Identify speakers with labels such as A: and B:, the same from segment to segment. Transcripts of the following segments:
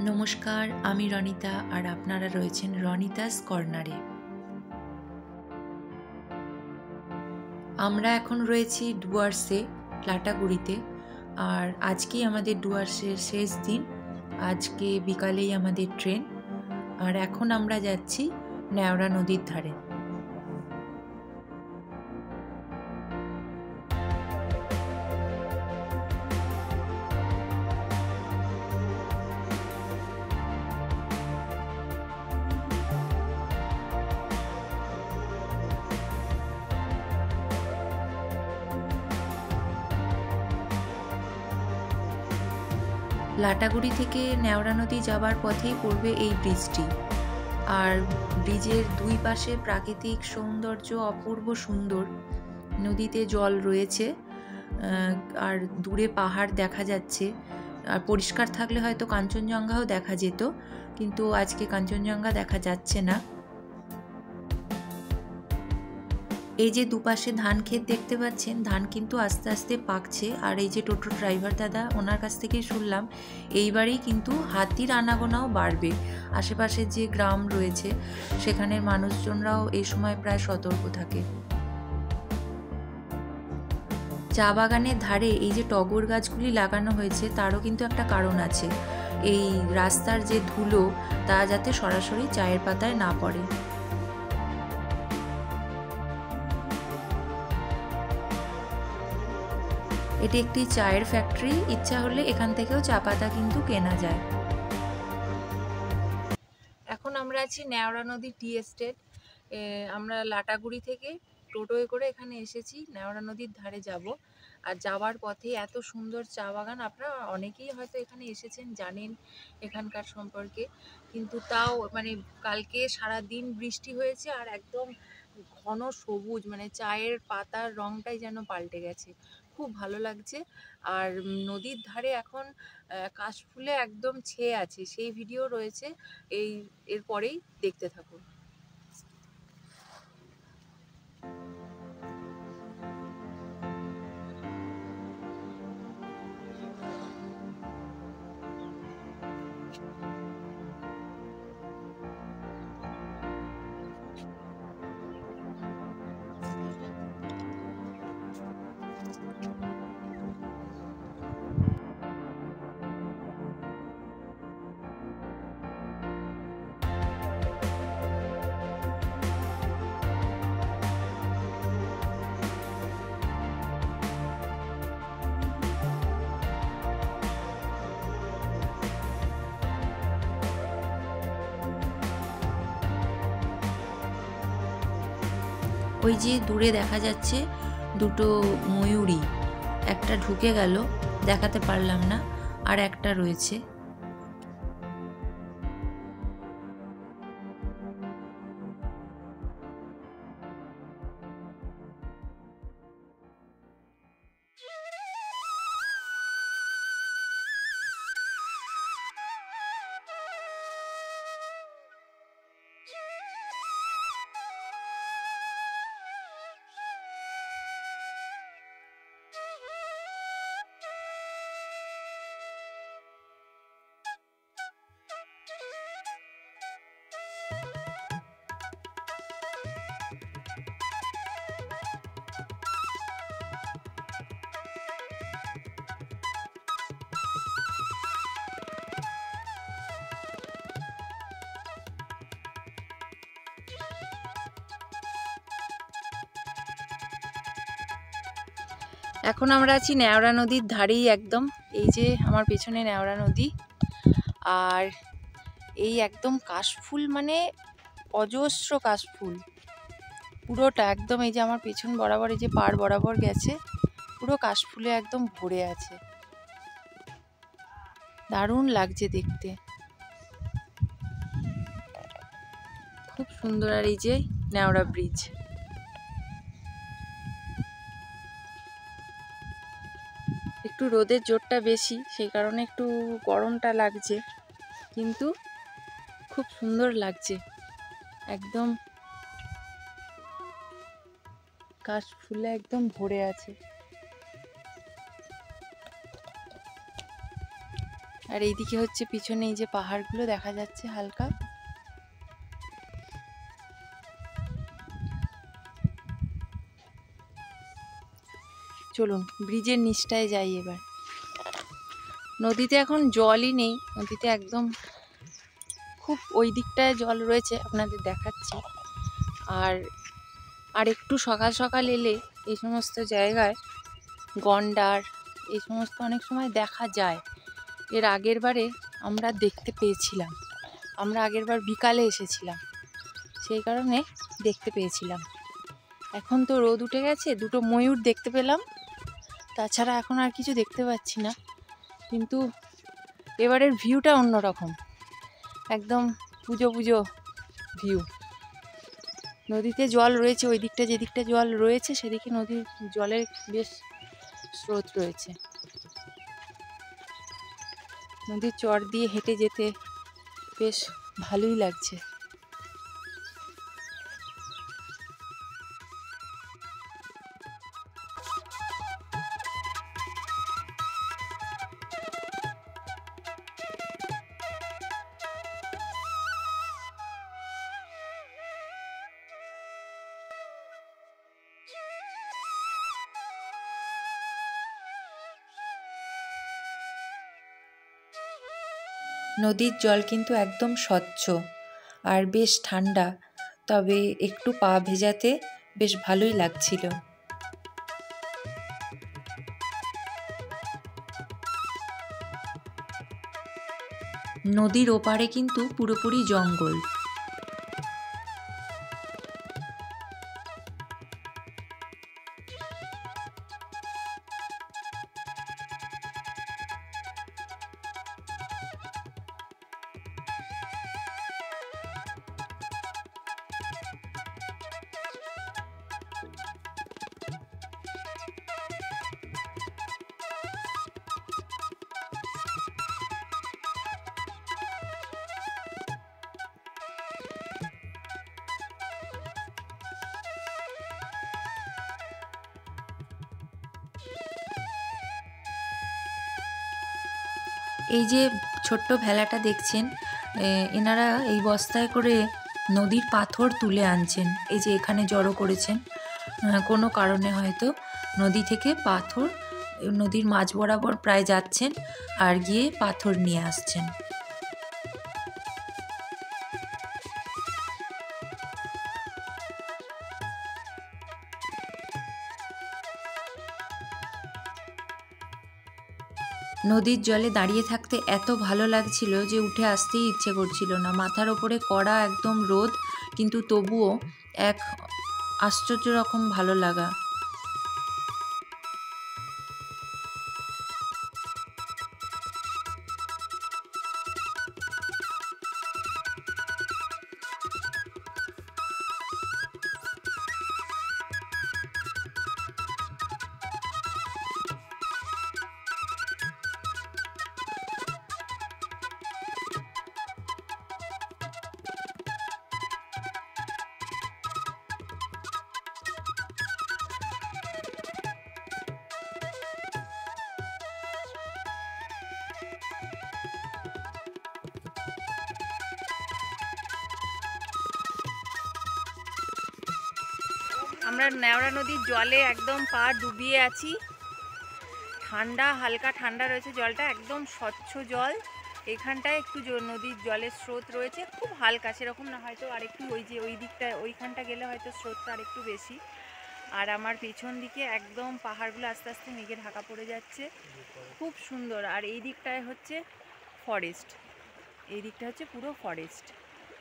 A: নমস্কার, আমি রনিতা আর আপনারা রয়েছেন রনিতাস কর্নারে। আমরা এখন রয়েছি ডুয়ার্সে, লাটাগুড়িতে। আর আজকেই আমাদের ডুয়ার্সের শেষ দিন। আজকে বিকালেই আমাদের ট্রেন। আর এখন আমরা যাচ্ছি নেওড়া নদীর ধারে। লাটাগুড়ি থেকে নেওড়া নদী যাবার পথেই পড়বে এই ব্রিজটি। আর ব্রিজের দুই পাশে প্রাকৃতিক সৌন্দর্য অপূর্ব সুন্দর। নদীতে জল রয়েছে, আর দূরে পাহাড় দেখা যাচ্ছে। আর পরিষ্কার থাকলে হয়তো কাঞ্চনজঙ্ঘাও দেখা যেত, কিন্তু আজকে কাঞ্চনজঙ্ঘা দেখা যাচ্ছে না। এই যে দুপাশে ধান ক্ষেত দেখতে পাচ্ছেন, ধান কিন্তু আস্তে আস্তে পাকছে। আর এই যে টোটো ড্রাইভার দাদা, ওনার কাছ থেকেই শুনলাম এইবারেই কিন্তু হাতির আনাগোনাও বাড়বে। আশেপাশে যে গ্রাম রয়েছে সেখানের মানুষজনরাও এই সময় প্রায় সতর্ক থাকে। চা বাগানের ধারে এই যে টগর গাছগুলি লাগানো হয়েছে তারও কিন্তু একটা কারণ আছে। এই রাস্তার যে ধুলো তা যাতে সরাসরি চায়ের পাতায় না পড়ে। এটি একটি চায়ের ফ্যাক্টরি। ইচ্ছা হলে এখান থেকেও চা পাতা কিন্তু কেনা যায়। এখন আমরা আছি নেওড়া নদী টি এস্টেট। আমরা লাটাগুড়ি থেকে টোটোয় করে এখানে এসেছি, নেওড়া নদীর ধারে যাব। আর যাওয়ার পথে এত সুন্দর চা বাগান, আপনারা অনেকেই হয়তো এখানে এসেছেন, জানেন এখানকার সম্পর্কে। কিন্তু তাও কালকে সারা দিন বৃষ্টি হয়েছে আর একদম ঘন সবুজ, চায়ের পাতার রংটাই যেন পাল্টে গেছে। খুব ভালো লাগছে। আর নদীর ধারে এখন কাশফুলে একদম ছেয়ে আছে, সেই ভিডিও রয়েছে। এরপরেই দেখতে থাকুন। ওই যে দূরে দেখা যাচ্ছে দুটো ময়ূরী, একটা ঢুকে গেল, দেখাতে পারলাম না, আর একটা রয়েছে। এখন আমরা আছি নেওড়া নদীর ধারেই একদম। এই যে আমার পেছনে নেওড়া নদী, আর এই একদম কাশফুল, অজস্র কাশফুল পুরোটা একদম। এই যে আমার পেছন বরাবর, এই যে পাড় বরাবর গেছে, পুরো কাশফুলে একদম ভরে আছে। দারুণ লাগছে দেখতে, খুব সুন্দর। আর এই যে নেওড়া ব্রিজ, একটু রোদের জোরটা বেশি, সেই কারণে একটু গরমটা লাগছে, কিন্তু খুব সুন্দর লাগছে। একদম কাশফুলে একদম ভরে আছে। আর এইদিকে হচ্ছে পিছনে এই যে পাহাড়গুলো দেখা যাচ্ছে হালকা। চলুন ব্রিজের নিচটায় যাই এবার। নদীতে এখন জলই নেই, নদীতে একদম খুব ওই দিকটায় জল রয়েছে, আপনাদের দেখাচ্ছি। আর একটু সকাল সকাল এলে এই সমস্ত জায়গায় গন্ডার এই সমস্ত অনেক সময় দেখা যায়। এর আগের বারে আমরা দেখতে পেয়েছিলাম, আমরা আগের বার বিকালে এসেছিলাম, সেই কারণে দেখতে পেয়েছিলাম। এখন তো রোদ উঠে গেছে, দুটো ময়ূর দেখতে পেলাম, তাছাড়া এখন আর কিছু দেখতে পাচ্ছি না। কিন্তু এবারের ভিউটা অন্যরকম, একদম পুজো পুজো ভিউ। নদীতে জল রয়েছে, ওই দিকটা যেদিকটা জল রয়েছে সেদিকে নদীর জলের বেশ স্রোত রয়েছে। নদীর চর দিয়ে হেঁটে যেতে বেশ ভালোই লাগছে। নদীর জল কিন্তু একদম স্বচ্ছ আর বেশ ঠান্ডা, তবে একটু পা ভেজাতে বেশ ভালোই লাগছিল। নদীর ওপারে কিন্তু পুরোপুরি জঙ্গল। এই যে ছোট্ট ভেলাটা দেখছেন, এনারা এই বস্তায় করে নদীর পাথর তুলে আনছেন। এই যে এখানে জড়ো করেছেন, কোনো কারণে হয়তো নদী থেকে পাথর নদীর মাঝ বরাবর প্রায় যাচ্ছেন আর গিয়ে পাথর নিয়ে আসছেন। নদীর জলে দাঁড়িয়ে থাকতে এত ভালো লাগছিল যে উঠে আসতেই ইচ্ছে করছিল না। মাথার ওপরে কড়া একদম রোদ, কিন্তু তবুও এক আশ্চর্য রকম ভালো লাগা। আমরা নেওড়া নদীর জলে একদম পা ডুবিয়ে আছি। ঠান্ডা, হালকা ঠান্ডা রয়েছে জলটা, একদম স্বচ্ছ জল। এখানটায় একটু নদীর জলের স্রোত রয়েছে, খুব হালকা, সেরকম না, হয়তো আরেকটু ওই যে ওই দিকটা ওইখানটা গেলে হয়তো স্রোতটা আরেকটু বেশি। আর আমার পিছন দিকে একদম পাহাড়গুলো আস্তে আস্তে মেঘে ঢাকা পড়ে যাচ্ছে, খুব সুন্দর। আর এই দিকটায় হচ্ছে ফরেস্ট, এই দিকটা হচ্ছে পুরো ফরেস্ট,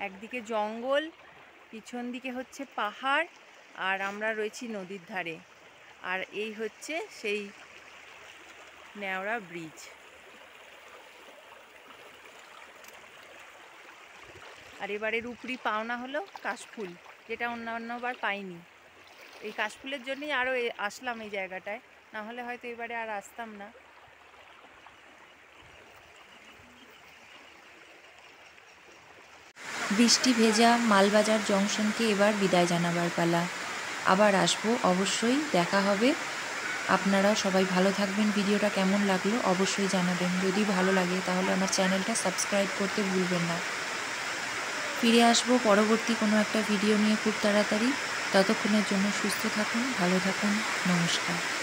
A: একদিকে জঙ্গল, পিছন দিকে হচ্ছে পাহাড়, আর আমরা রয়েছি নদীর ধারে। আর এই হচ্ছে সেই নেওড়া ব্রিজ। আর এবারের উপরি পাওনা হলো কাশফুল, যেটা অন্যান্যবার পাইনি। এই কাশফুলের জন্যই আরও আসলাম এই জায়গাটায়, না হলে হয়তো এবারে আর আসতাম না। বৃষ্টি ভেজা মালবাজার জংশনকে এবার বিদায় জানাবার পালা। আবার আসবো অবশ্যই, দেখা হবে। আপনারাও সবাই ভালো থাকবেন। ভিডিওটা কেমন লাগলো অবশ্যই জানাবেন। যদি ভালো লাগে তাহলে আমার চ্যানেলটা সাবস্ক্রাইব করতে ভুলবেন না। ফিরে আসবো পরবর্তী কোনো একটা ভিডিও নিয়ে খুব তাড়াতাড়ি। ততক্ষণের জন্য সুস্থ থাকুন, ভালো থাকুন। নমস্কার।